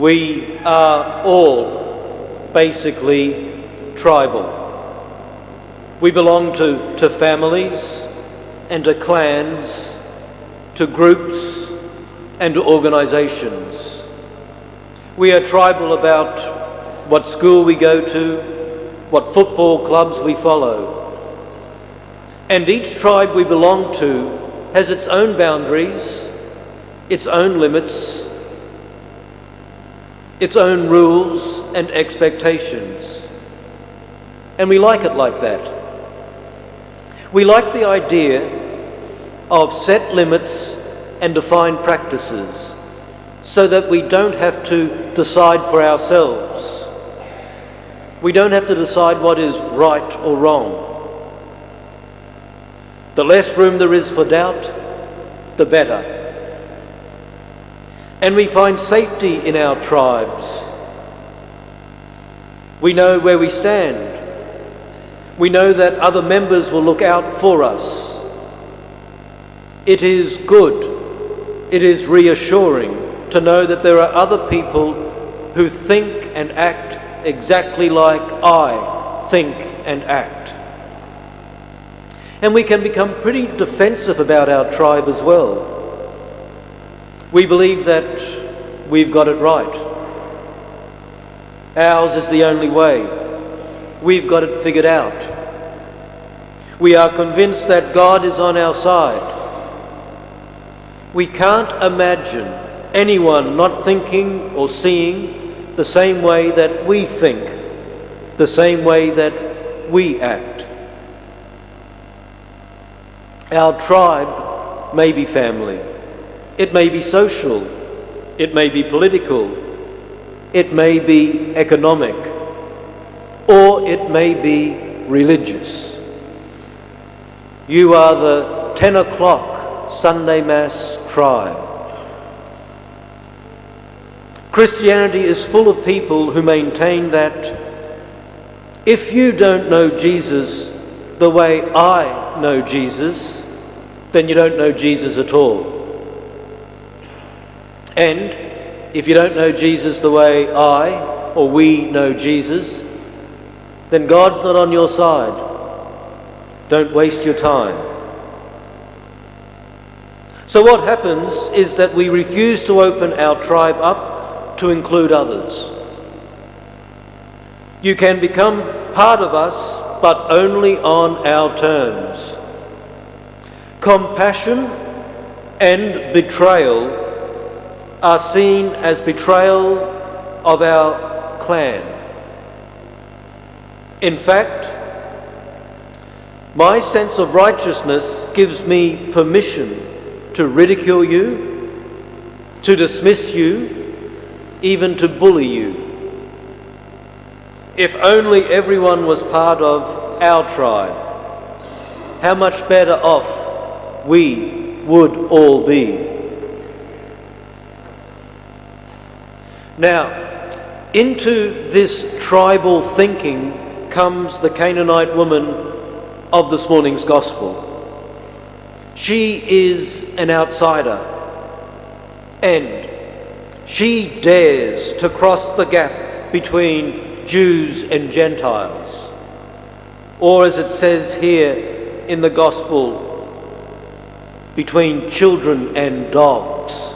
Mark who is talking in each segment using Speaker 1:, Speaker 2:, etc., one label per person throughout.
Speaker 1: We are all basically tribal. We belong to families and to clans, to groups and to organisations. We are tribal about what school we go to, what football clubs we follow. And each tribe we belong to has its own boundaries, its own limits, its own rules and expectations. And we like it like that. We like the idea of set limits and defined practices so that we don't have to decide for ourselves. We don't have to decide what is right or wrong. The less room there is for doubt, the better. And we find safety in our tribes. We know where we stand. We know that other members will look out for us. It is good, it is reassuring to know that there are other people who think and act exactly like I think and act. And we can become pretty defensive about our tribe as well. We believe that we've got it right. Ours is the only way. We've got it figured out. We are convinced that God is on our side. We can't imagine anyone not thinking or seeing the same way that we think, the same way that we act. Our tribe may be family. It may be social. It may be political. It may be economic. Or it may be religious. You are the 10 o'clock Sunday Mass tribe. Christianity is full of people who maintain that if you don't know Jesus the way I know Jesus, then you don't know Jesus at all. And if you don't know Jesus the way I or we know Jesus, then God's not on your side. Don't waste your time. So what happens is that we refuse to open our tribe up to include others. You can become part of us, but only on our terms. Compassion and betrayal are seen as betrayal of our clan. In fact, my sense of righteousness gives me permission to ridicule you, to dismiss you, even to bully you. If only everyone was part of our tribe, how much better off we would all be. Now, into this tribal thinking comes the Canaanite woman of this morning's gospel. She is an outsider, and she dares to cross the gap between Jews and Gentiles, or as it says here in the gospel, between children and dogs.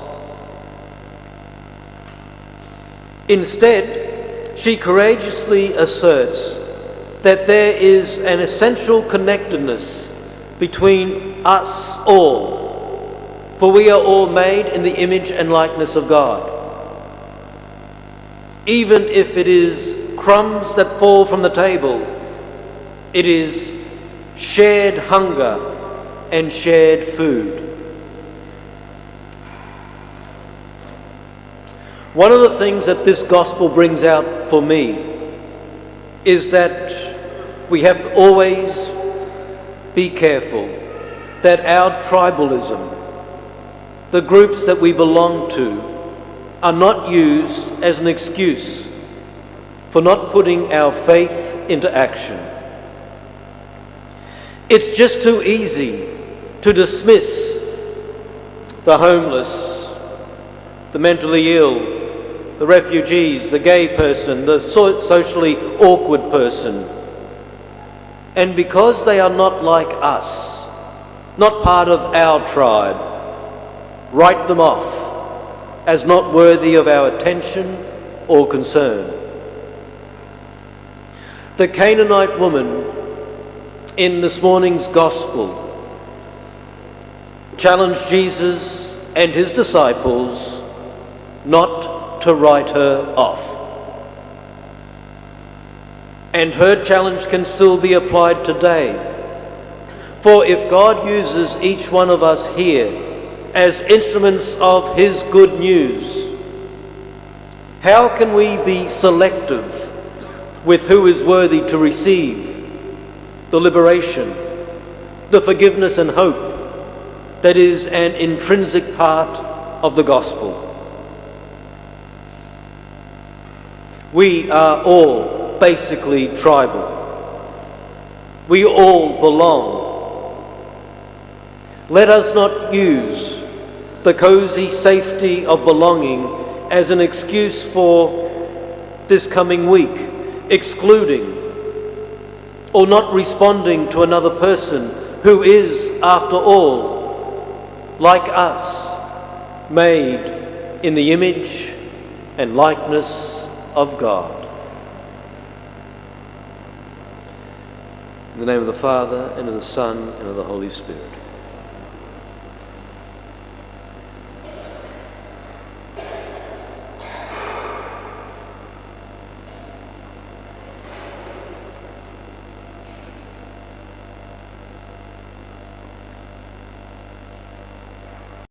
Speaker 1: Instead, she courageously asserts that there is an essential connectedness between us all, for we are all made in the image and likeness of God. Even if it is crumbs that fall from the table, it is shared hunger and shared food. One of the things that this gospel brings out for me is that we have to always be careful that our tribalism, the groups that we belong to, are not used as an excuse for not putting our faith into action. It's just too easy to dismiss the homeless, the mentally ill, the refugees, the gay person, the socially awkward person. And because they are not like us, not part of our tribe, write them off as not worthy of our attention or concern. The Canaanite woman in this morning's Gospel challenged Jesus and his disciples not to write her off. And her challenge can still be applied today. For if God uses each one of us here as instruments of his good news, how can we be selective with who is worthy to receive the liberation, the forgiveness and hope that is an intrinsic part of the gospel? We are all basically tribal. We all belong. Let us not use the cozy safety of belonging as an excuse for this coming week excluding or not responding to another person who is, after all, like us, made in the image and likeness of God. In the name of the Father, and of the Son, and of the Holy Spirit.